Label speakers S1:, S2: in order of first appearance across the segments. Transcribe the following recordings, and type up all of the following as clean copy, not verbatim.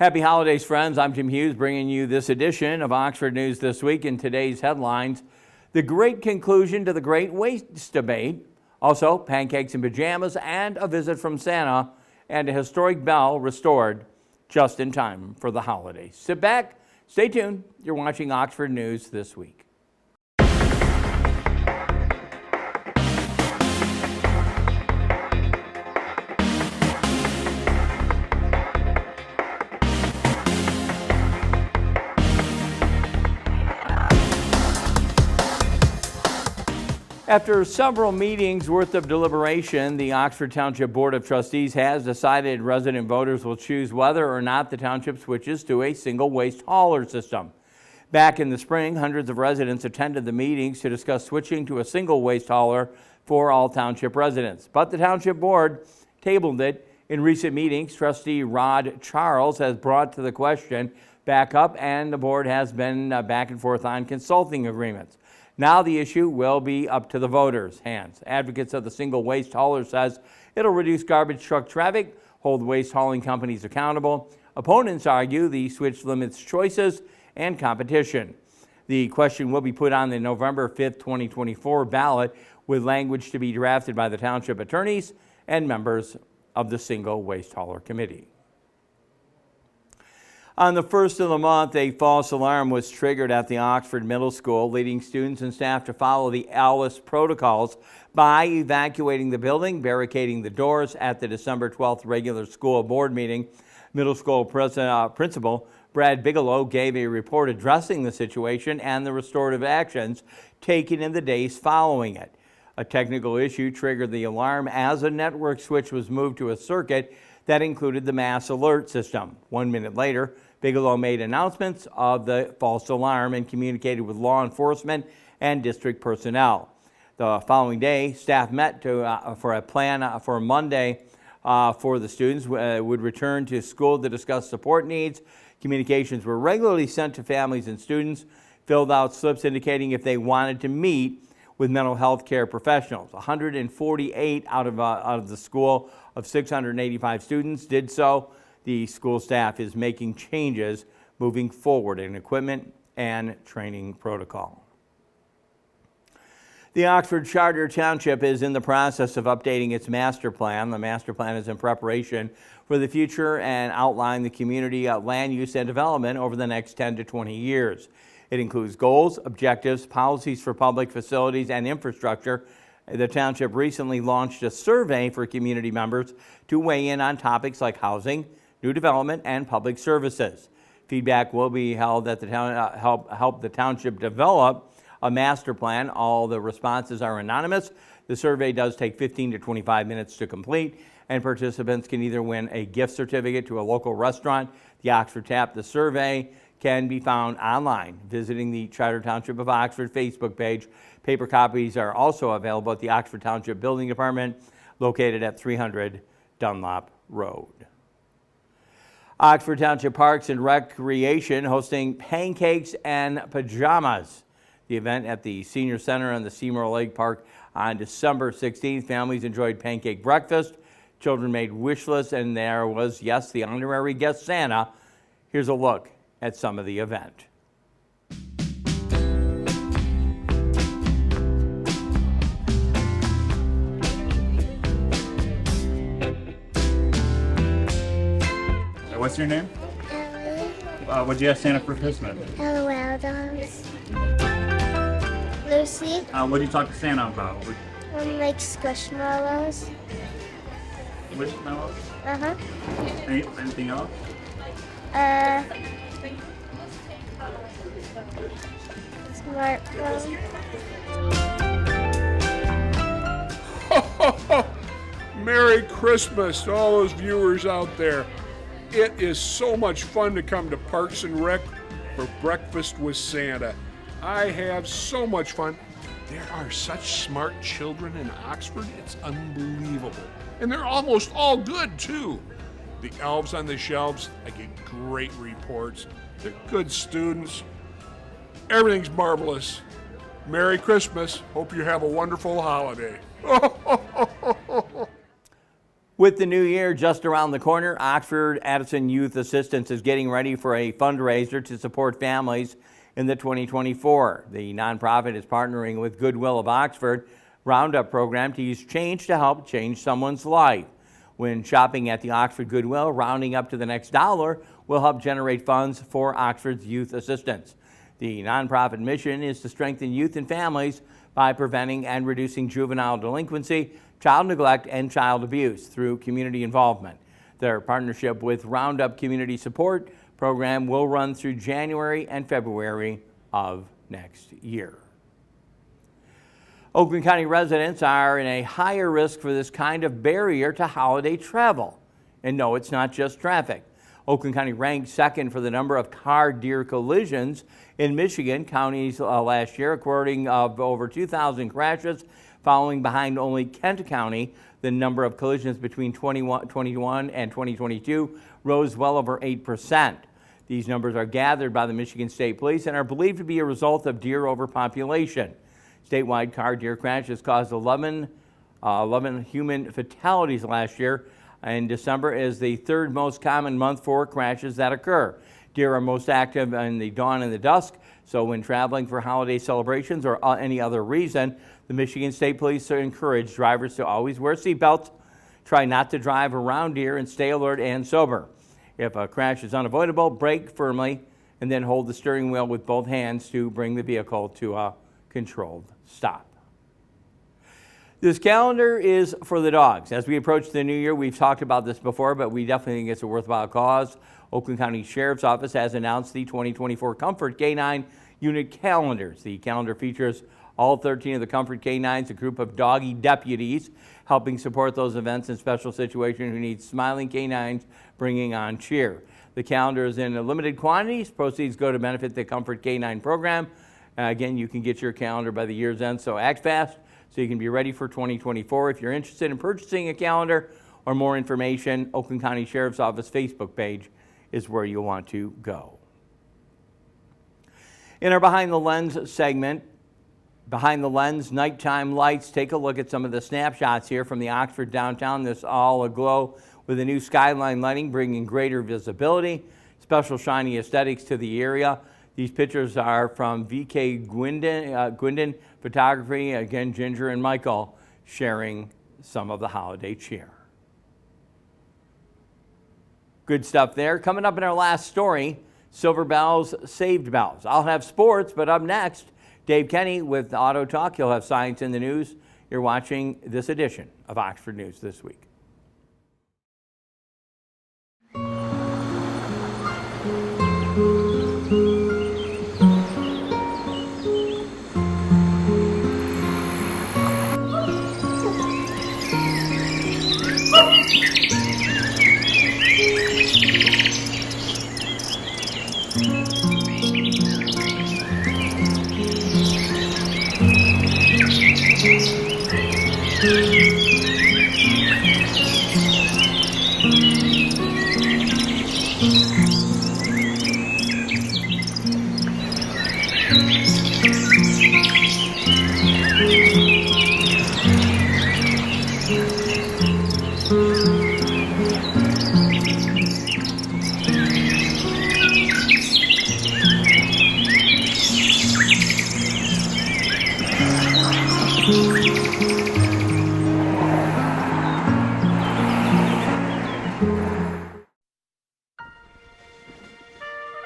S1: Happy holidays, friends. I'm Jim Hughes bringing you this edition of Oxford News This Week. In today's headlines, the great conclusion to the Great Waste Debate, also pancakes and pajamas and a visit from Santa, and a historic bell restored just in time for the holidays. Sit back, stay tuned. You're watching Oxford News This Week. After several meetings worth of deliberation, the Oxford Township Board of Trustees has decided resident voters will choose whether or not the township switches to a single waste hauler system. Back in the spring, hundreds of residents attended the meetings to discuss switching to a single waste hauler for all township residents. But the Township Board tabled it. In recent meetings, Trustee Rod Charles has brought to the question back up, and the board has been back and forth on consulting agreements. Now the issue will be up to the voters' hands. Advocates of the single waste hauler says it'll reduce garbage truck traffic, hold waste hauling companies accountable. Opponents argue the switch limits choices and competition. The question will be put on the November 5th, 2024 ballot with language to be drafted by the township attorneys and members of the Single Waste Hauler Committee. On the first of the month, a false alarm was triggered at the Oxford Middle School, leading students and staff to follow the ALICE protocols by evacuating the building, barricading the doors. At the December 12th regular school board meeting, middle school principal Brad Bigelow gave a report addressing the situation and the restorative actions taken in the days following it. A technical issue triggered the alarm as a network switch was moved to a circuit that included the mass alert system. 1 minute later, Bigelow made announcements of the false alarm and communicated with law enforcement and district personnel. The following day, staff met for a plan for Monday for the students would return to school to discuss support needs. Communications were regularly sent to families and students, filled out slips indicating if they wanted to meet with mental health care professionals. 148 out of the school of 685 students did so. The school staff is making changes moving forward in equipment and training protocol. The Oxford Charter Township is in the process of updating its master plan. The master plan is in preparation for the future and outline the community land use and development over the next 10 to 20 years. It includes goals, objectives, policies for public facilities and infrastructure. The township recently launched a survey for community members to weigh in on topics like housing, new development, and public services. Feedback will be held at the help the township develop a master plan. All the responses are anonymous. The survey does take 15 to 25 minutes to complete, and participants can either win a gift certificate to a local restaurant, the Oxford Tap. The survey can be found online visiting the Charter Township of Oxford Facebook page. Paper copies are also available at the Oxford Township Building Department, located at 300 Dunlop Road. Oxford Township Parks and Recreation hosting pancakes and pajamas. The event at the Senior Center on the Seymour Lake Park on December 16th. Families enjoyed pancake breakfast. Children made wish lists, and there was, yes, the honorary guest Santa. Here's a look at some of the event.
S2: What's your name?
S3: Ellie.
S2: What'd you ask Santa for Christmas?
S3: LOL dolls. Lucy.
S2: What did you talk to Santa about?
S3: Like squishmallows.
S2: Which mellows?
S3: Uh-huh.
S2: Anything else?
S3: Smartphone.
S4: Merry Christmas to all those viewers out there. It is so much fun to come to Parks and Rec for Breakfast with Santa. I have so much fun. There are such smart children in Oxford, it's unbelievable. And they're almost all good, too. The elves on the shelves, I get great reports. They're good students. Everything's marvelous. Merry Christmas. Hope you have a wonderful holiday.
S1: With the new year just around the corner, Oxford Addison Youth Assistance is getting ready for a fundraiser to support families in the 2024. The nonprofit is partnering with Goodwill of Oxford Roundup program to use change to help change someone's life. When shopping at the Oxford Goodwill, rounding up to the next dollar will help generate funds for Oxford's youth assistance. The nonprofit mission is to strengthen youth and families by preventing and reducing juvenile delinquency, child neglect, and child abuse through community involvement. Their partnership with Roundup Community Support Program will run through January and February of next year. Oakland County residents are in a higher risk for this kind of barrier to holiday travel. And no, it's not just traffic. Oakland County ranked second for the number of car-deer collisions in Michigan counties last year, according of over 2,000 crashes, following behind only Kent County. The number of collisions between 2021 and 2022 rose well over 8%. These numbers are gathered by the Michigan State Police and are believed to be a result of deer overpopulation. Statewide car-deer crashes caused 11 human fatalities last year, and December is the third most common month for crashes that occur. Deer are most active in the dawn and the dusk, so when traveling for holiday celebrations or any other reason, the Michigan State Police encourage drivers to always wear seatbelts, try not to drive around deer, and stay alert and sober. If a crash is unavoidable, brake firmly and then hold the steering wheel with both hands to bring the vehicle to a controlled stop. This calendar is for the dogs. As we approach the new year, we've talked about this before, but we definitely think it's a worthwhile cause. Oakland County Sheriff's Office has announced the 2024 Comfort K9 unit calendars. The calendar features all 13 of the Comfort K9s, a group of doggy deputies helping support those events and special situations who need smiling K9s bringing on cheer. The calendar is in limited quantities. Proceeds go to benefit the Comfort K9 program. Again, you can get your calendar by the year's end, so act fast so you can be ready for 2024. If you're interested in purchasing a calendar or more information, Oakland County Sheriff's Office Facebook page is where you'll want to go. In our Behind the Lens segment, Behind the Lens Nighttime Lights, take a look at some of the snapshots here from the Oxford downtown. This all aglow with the new skyline lighting, bringing greater visibility, special shiny aesthetics to the area. These pictures are from VK Gwyndon Photography. Again, Ginger and Michael sharing some of the holiday cheer. Good stuff there. Coming up in our last story, Silver Bells saved bells. I'll have sports, but up next, Dave Kenny with Auto Talk. He'll have science in the news. You're watching this edition of Oxford News This Week.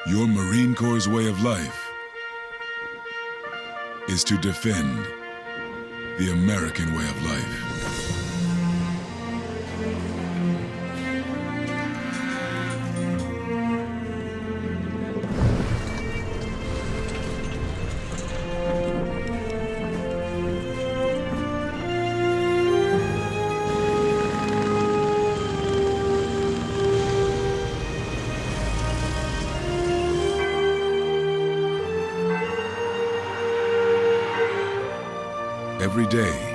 S5: Your Marine Corps' way of life is to defend the American way of life. Every day,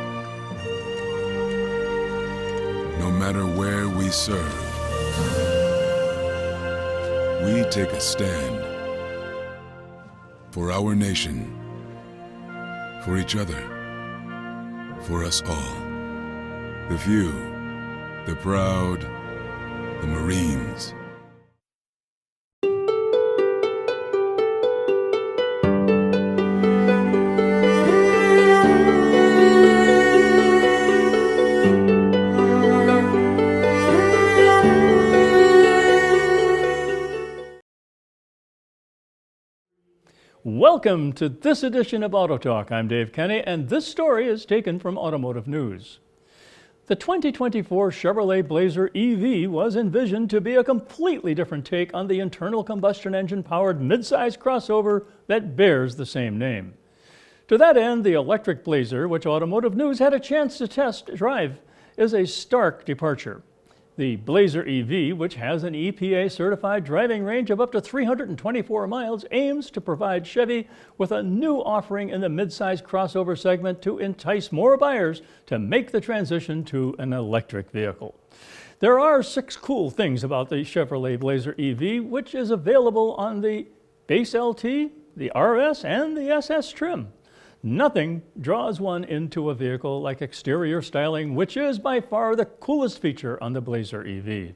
S5: no matter where we serve, we take a stand for our nation, for each other, for us all. The few the proud, the Marines.
S6: Welcome to this edition of Auto Talk. I'm Dave Kenny, and this story is taken from Automotive News. The 2024 Chevrolet Blazer EV was envisioned to be a completely different take on the internal combustion engine-powered midsize crossover that bears the same name. To that end, the electric Blazer, which Automotive News had a chance to test drive, is a stark departure. The Blazer EV, which has an EPA-certified driving range of up to 324 miles, aims to provide Chevy with a new offering in the midsize crossover segment to entice more buyers to make the transition to an electric vehicle. There are 6 cool things about the Chevrolet Blazer EV, which is available on the base LT, the RS, and the SS trim. Nothing draws one into a vehicle like exterior styling, which is by far the coolest feature on the Blazer EV.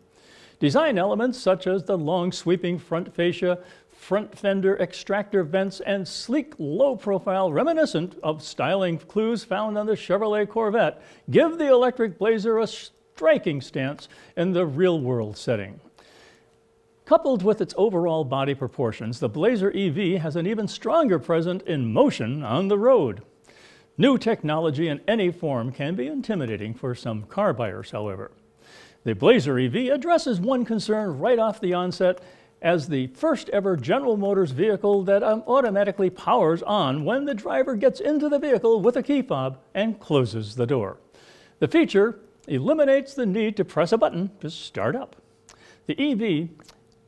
S6: Design elements such as the long sweeping front fascia, front fender extractor vents, and sleek low profile reminiscent of styling clues found on the Chevrolet Corvette give the electric Blazer a striking stance in the real world setting. Coupled with its overall body proportions, the Blazer EV has an even stronger presence in motion on the road. New technology in any form can be intimidating for some car buyers, however. The Blazer EV addresses one concern right off the onset as the first ever General Motors vehicle that automatically powers on when the driver gets into the vehicle with a key fob and closes the door. The feature eliminates the need to press a button to start up. The EV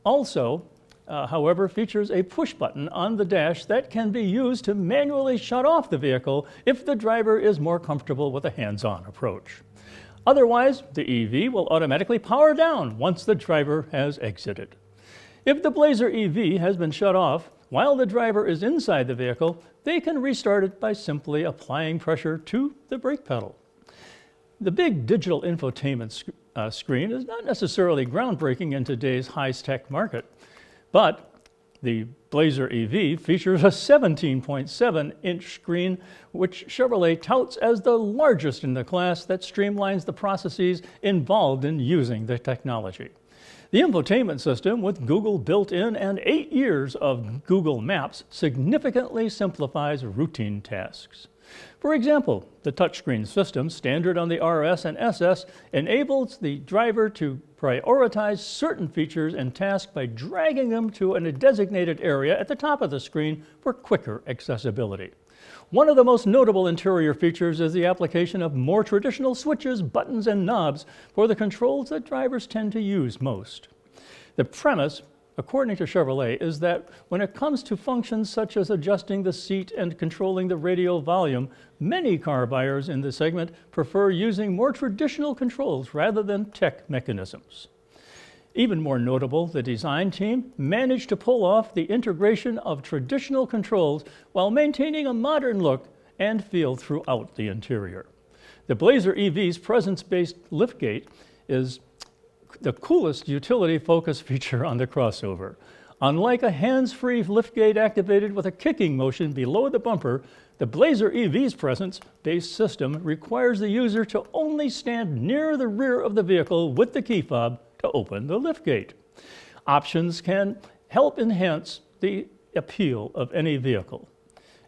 S6: also, however, features a push button on the dash that can be used to manually shut off the vehicle if the driver is more comfortable with a hands-on approach. Otherwise, the EV will automatically power down once the driver has exited. If the Blazer EV has been shut off while the driver is inside the vehicle, they can restart it by simply applying pressure to the brake pedal. The big digital infotainment screen is not necessarily groundbreaking in today's high-tech market, but the Blazer EV features a 17.7-inch screen, which Chevrolet touts as the largest in the class that streamlines the processes involved in using the technology. The infotainment system, with Google built in and 8 years of Google Maps, significantly simplifies routine tasks. For example, the touchscreen system, standard on the RS and SS, enables the driver to prioritize certain features and tasks by dragging them to a designated area at the top of the screen for quicker accessibility. One of the most notable interior features is the application of more traditional switches, buttons, and knobs for the controls that drivers tend to use most. The premise, according to Chevrolet, is that when it comes to functions such as adjusting the seat and controlling the radio volume, many car buyers in the segment prefer using more traditional controls rather than tech mechanisms. Even more notable, the design team managed to pull off the integration of traditional controls while maintaining a modern look and feel throughout the interior. The Blazer EV's presence-based liftgate is the coolest utility-focused feature on the crossover. Unlike a hands-free liftgate activated with a kicking motion below the bumper, the Blazer EV's presence-based system requires the user to only stand near the rear of the vehicle with the key fob to open the liftgate. Options can help enhance the appeal of any vehicle.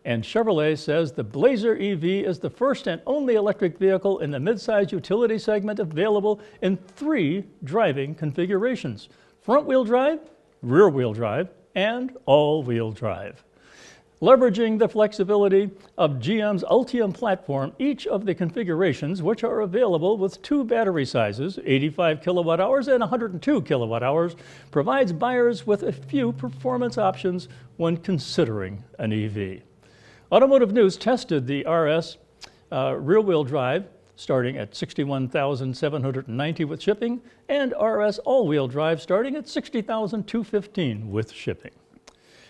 S6: And Chevrolet says the Blazer EV is the first and only electric vehicle in the midsize utility segment available in 3 driving configurations: front-wheel drive, rear-wheel drive, and all-wheel drive. Leveraging the flexibility of GM's Ultium platform, each of the configurations, which are available with 2 battery sizes, 85 kilowatt hours and 102 kilowatt hours, provides buyers with a few performance options when considering an EV. Automotive News tested the RS rear-wheel drive starting at $61,790 with shipping, and RS all-wheel drive starting at $60,215 with shipping.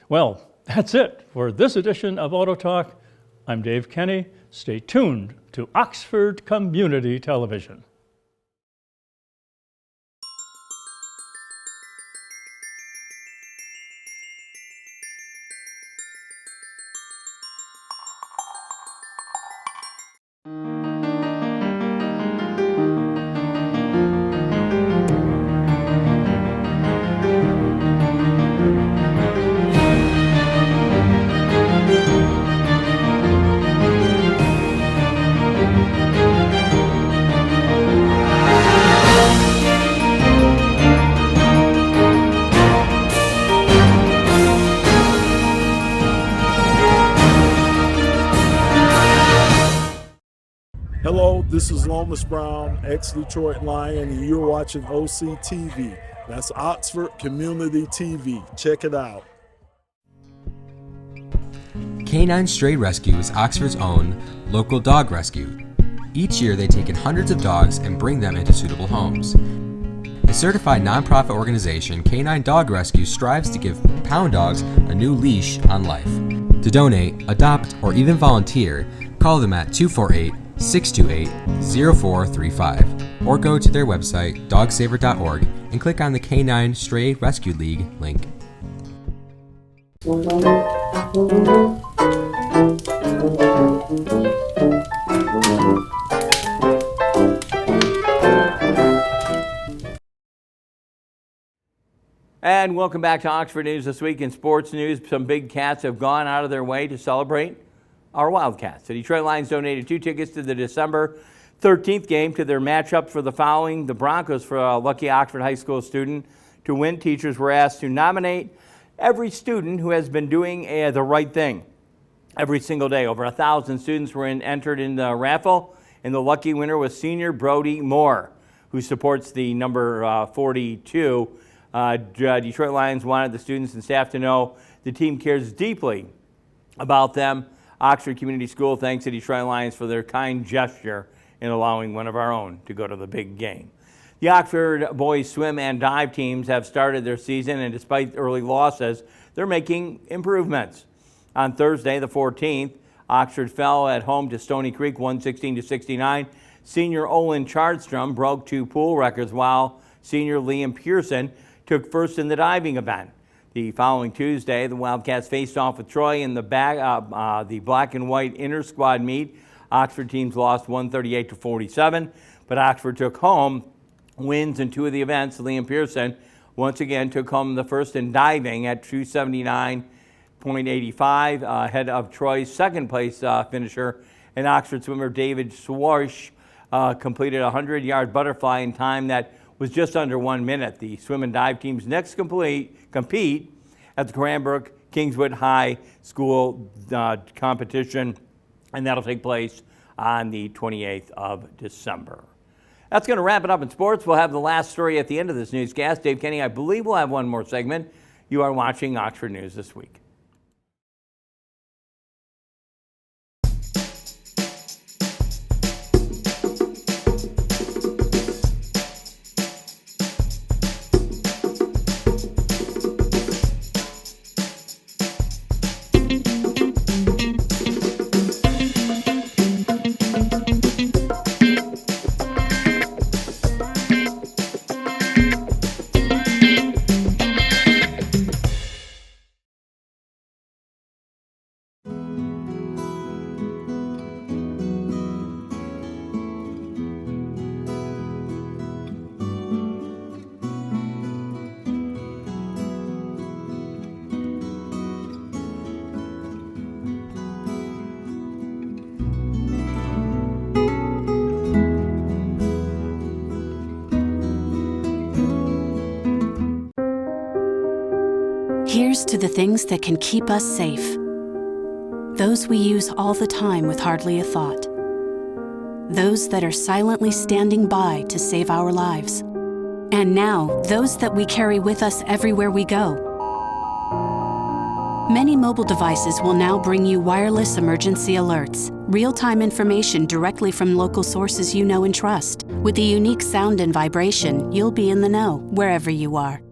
S6: Well, that's it for this edition of Auto Talk. I'm Dave Kenny. Stay tuned to Oxford Community Television.
S7: This is Lomas Brown, ex-Detroit Lion, and you're watching OCTV. That's Oxford Community TV. Check it out.
S8: Canine Stray Rescue is Oxford's own local dog rescue. Each year they take in hundreds of dogs and bring them into suitable homes. A certified nonprofit organization, Canine Dog Rescue strives to give pound dogs a new leash on life. To donate, adopt, or even volunteer, call them at 248-628-0435 or go to their website, dogsaver.org, and click on the Canine Stray Rescue League link.
S1: And welcome back to Oxford News This Week. In sports news, some big cats have gone out of their way to celebrate our Wildcats. The Detroit Lions donated 2 tickets to the December 13th game to their matchup for the following. The Broncos, for a lucky Oxford High School student to win, teachers were asked to nominate every student who has been doing the right thing every single day. Over 1,000 students were entered in the raffle, and the lucky winner was senior Brody Moore, who supports the number 42. Detroit Lions wanted the students and staff to know the team cares deeply about them. Oxford Community School thanks the Detroit Lions for their kind gesture in allowing one of our own to go to the big game. The Oxford boys swim and dive teams have started their season, and despite early losses, they're making improvements. On Thursday, the 14th, Oxford fell at home to Stony Creek 116-69. Senior Olin Chardstrom broke 2 pool records, while senior Liam Pearson took first in the diving event. The following Tuesday, the Wildcats faced off with Troy in the black and white inter-squad meet. Oxford teams lost 138-47, but Oxford took home wins in 2 of the events. Liam Pearson once again took home the first in diving at 279.85, ahead of Troy's second place finisher, and Oxford swimmer David Swarsh completed a 100-yard butterfly in time that was just under 1 minute. The swim and dive teams next compete at the Cranbrook Kingswood High School competition, and that'll take place on the 28th of December. That's going to wrap it up in sports. We'll have the last story at the end of this newscast. Dave Kenny, I believe we'll have one more segment. You are watching Oxford News This Week.
S9: Here's to the things that can keep us safe. Those we use all the time with hardly a thought. Those that are silently standing by to save our lives. And now, those that we carry with us everywhere we go. Many mobile devices will now bring you wireless emergency alerts, real-time information directly from local sources you know and trust. With the unique sound and vibration, you'll be in the know, wherever you are.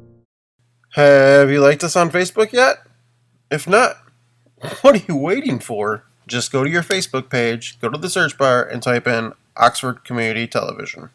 S10: Have you liked us on Facebook yet? If not, what are you waiting for? Just go to your Facebook page, go to the search bar, and type in Oxford Community Television.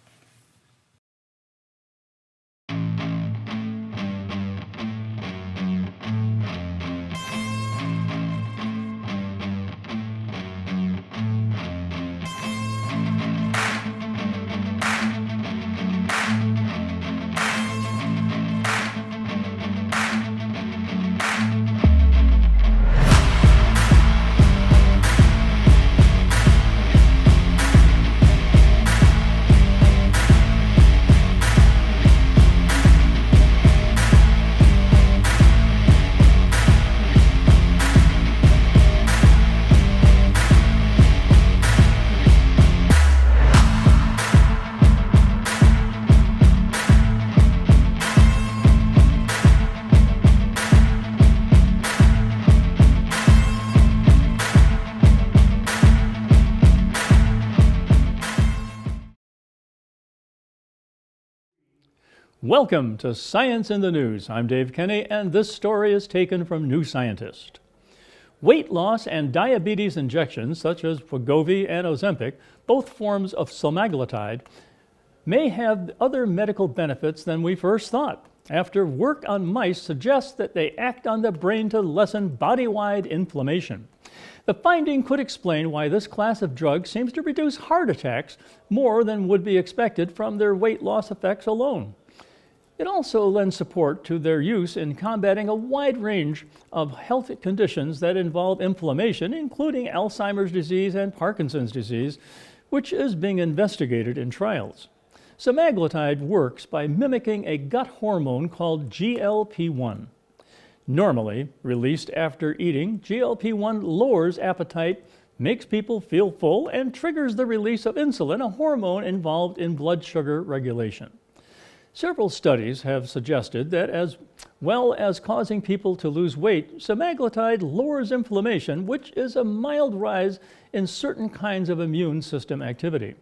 S6: Welcome to Science in the News. I'm Dave Kenny, and this story is taken from New Scientist. Weight loss and diabetes injections, such as Wegovy and Ozempic, both forms of semaglutide, may have other medical benefits than we first thought, after work on mice suggests that they act on the brain to lessen body-wide inflammation. The finding could explain why this class of drugs seems to reduce heart attacks more than would be expected from their weight loss effects alone. It also lends support to their use in combating a wide range of health conditions that involve inflammation, including Alzheimer's disease and Parkinson's disease, which is being investigated in trials. Semaglutide works by mimicking a gut hormone called GLP-1. Normally released after eating, GLP-1 lowers appetite, makes people feel full, and triggers the release of insulin, a hormone involved in blood sugar regulation. Several studies have suggested that as well as causing people to lose weight, semaglutide lowers inflammation, which is a mild rise in certain kinds of immune system activity.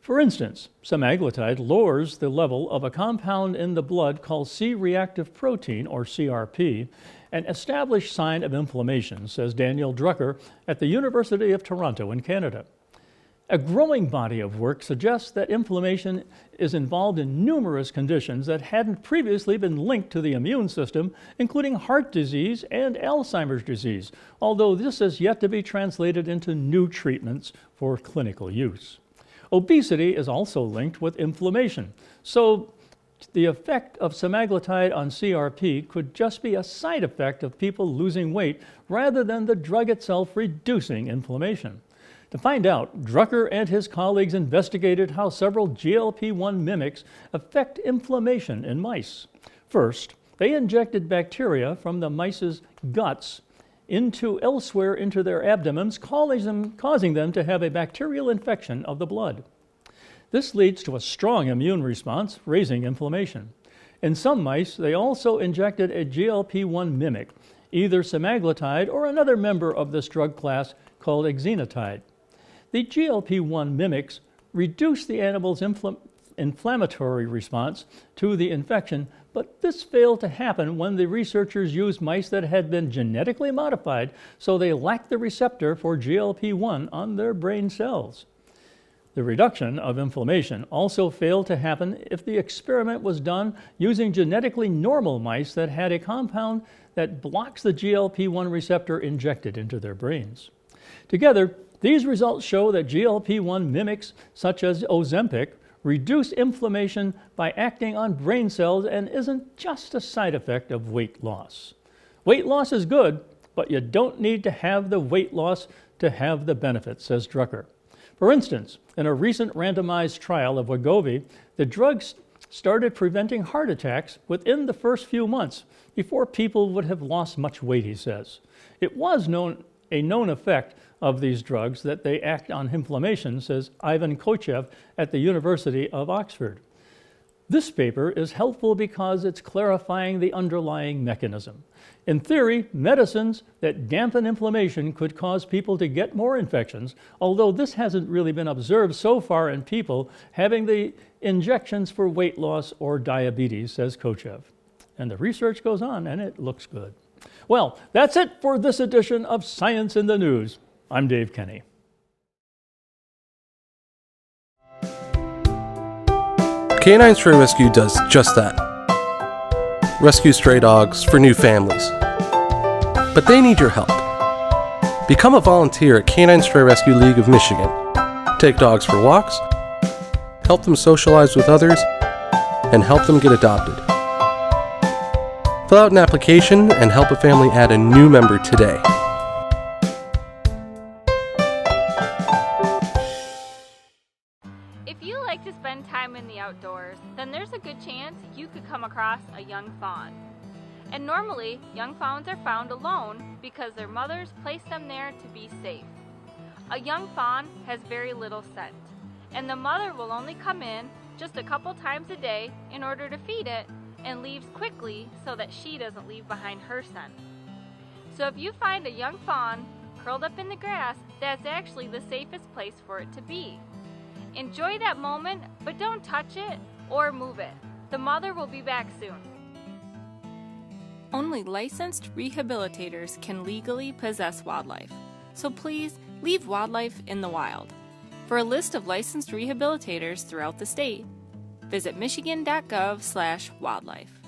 S6: For instance, semaglutide lowers the level of a compound in the blood called C-reactive protein, or CRP, an established sign of inflammation, says Daniel Drucker at the University of Toronto in Canada. A growing body of work suggests that inflammation is involved in numerous conditions that hadn't previously been linked to the immune system, including heart disease and Alzheimer's disease, although this has yet to be translated into new treatments for clinical use. Obesity is also linked with inflammation, so the effect of semaglutide on CRP could just be a side effect of people losing weight rather than the drug itself reducing inflammation. To find out, Drucker and his colleagues investigated how several GLP-1 mimics affect inflammation in mice. First, they injected bacteria from the mice's guts elsewhere into their abdomens, causing them to have a bacterial infection of the blood. This leads to a strong immune response, raising inflammation. In some mice, they also injected a GLP-1 mimic, either semaglutide or another member of this drug class called exenatide. The GLP-1 mimics reduce the animal's inflammatory response to the infection, but this failed to happen when the researchers used mice that had been genetically modified, so they lacked the receptor for GLP-1 on their brain cells. The reduction of inflammation also failed to happen if the experiment was done using genetically normal mice that had a compound that blocks the GLP-1 receptor injected into their brains. Together, these results show that GLP-1 mimics, such as Ozempic, reduce inflammation by acting on brain cells and isn't just a side effect of weight loss. Weight loss is good, but you don't need to have the weight loss to have the benefits, says Drucker. For instance, in a recent randomized trial of Wegovy, the drug started preventing heart attacks within the first few months, before people would have lost much weight, he says. It was a known effect of these drugs that they act on inflammation, says Ivan Kochev at the University of Oxford. This paper is helpful because it's clarifying the underlying mechanism. In theory, medicines that dampen inflammation could cause people to get more infections, although this hasn't really been observed so far in people having the injections for weight loss or diabetes, says Kochev. And the research goes on, and it looks good. Well, that's it for this edition of Science in the News. I'm Dave Kenny.
S11: Canine Stray Rescue does just that. Rescue stray dogs for new families. But they need your help. Become a volunteer at Canine Stray Rescue League of Michigan. Take dogs for walks, help them socialize with others, and help them get adopted. Fill out an application and help a family add a new member today.
S12: If you like to spend time in the outdoors, then there's a good chance you could come across a young fawn. And normally, young fawns are found alone because their mothers place them there to be safe. A young fawn has very little scent, and the mother will only come in just a couple times a day in order to feed it and leaves quickly so that she doesn't leave behind her scent. So if you find a young fawn curled up in the grass, that's actually the safest place for it to be. Enjoy that moment, but don't touch it or move it. The mother will be back soon. Only licensed rehabilitators can legally possess wildlife, so please leave wildlife in the wild. For a list of licensed rehabilitators throughout the state, visit michigan.gov/wildlife.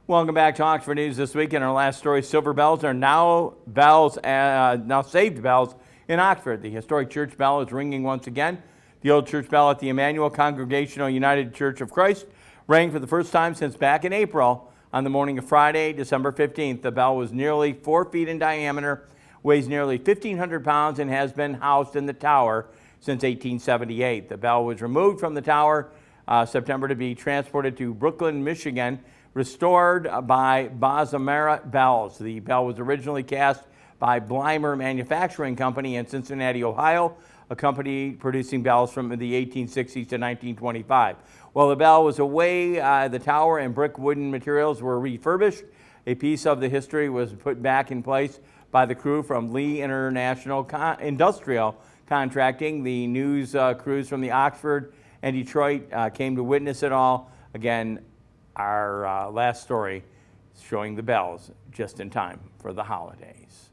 S1: Welcome back to Oxford News This Week. In our last story, silver bells are now saved bells in Oxford. The historic church bell is ringing once again. The old church bell at the Emmanuel Congregational United Church of Christ rang for the first time since back in April. On the morning of Friday, December 15th, the bell was nearly 4 feet in diameter, weighs nearly 1,500 pounds, and has been housed in the tower since 1878. The bell was removed from the tower September to be transported to Brooklyn, Michigan, restored by Bossamara Bells. The bell was originally cast by Blymer Manufacturing Company in Cincinnati, Ohio, a company producing bells from the 1860s to 1925. While the bell was away, the tower and brick wooden materials were refurbished. A piece of the history was put back in place by the crew from Lee International Industrial Contracting. The news crews from the Oxford and Detroit came to witness it all. Again, our last story showing the bells just in time for the holidays.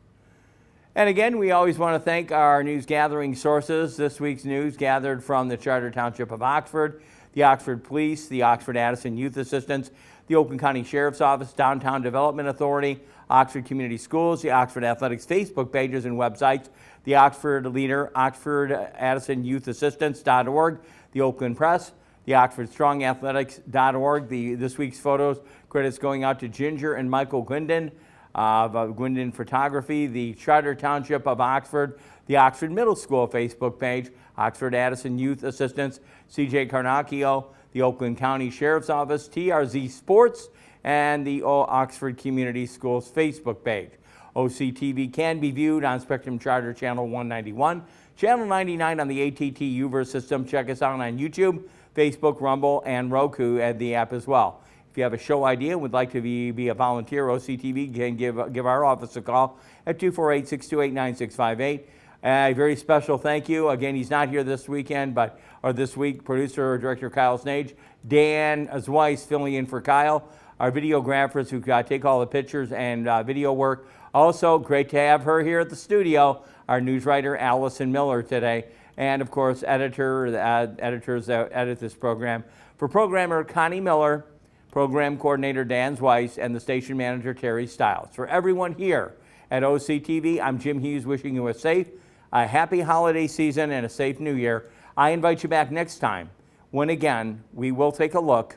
S1: And again, we always want to thank our news gathering sources. This week's news gathered from the Charter Township of Oxford, the Oxford Police, the Oxford Addison Youth Assistance, the Oakland County Sheriff's Office, Downtown Development Authority, Oxford Community Schools, the Oxford Athletics Facebook pages and websites, the Oxford Leader, Oxford Addison Youth Assistance.org, the Oakland Press, the OxfordStrongAthletics.org. This week's photos credits going out to Ginger and Michael Gwyndon of Gwyndon Photography, the Charter Township of Oxford, the Oxford Middle School Facebook page, Oxford Addison Youth Assistance, CJ Carnacchio, the Oakland County Sheriff's Office, TRZ Sports, and the Oxford Community Schools Facebook page. OCTV can be viewed on Spectrum Charter Channel 191, Channel 99 on the AT&T UVerse system. Check us out on YouTube, Facebook, Rumble, and Roku, and the app as well. If you have a show idea and would like to be a volunteer, OCTV can give our office a call at 248-628-9658. A very special thank you. Again, he's not here this weekend, or this week, producer or director Kyle Snage, Dan Zweiss filling in for Kyle, our videographers who take all the pictures and video work. Also, great to have her here at the studio, our news writer Allison Miller today. And of course, editors that edit this program. For programmer Connie Miller, program coordinator Dan Zweiss, and the station manager Terry Stiles. For everyone here at OCTV, I'm Jim Hughes wishing you a happy holiday season and a safe new year. I invite you back next time when again we will take a look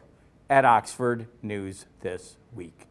S1: at Oxford News This Week.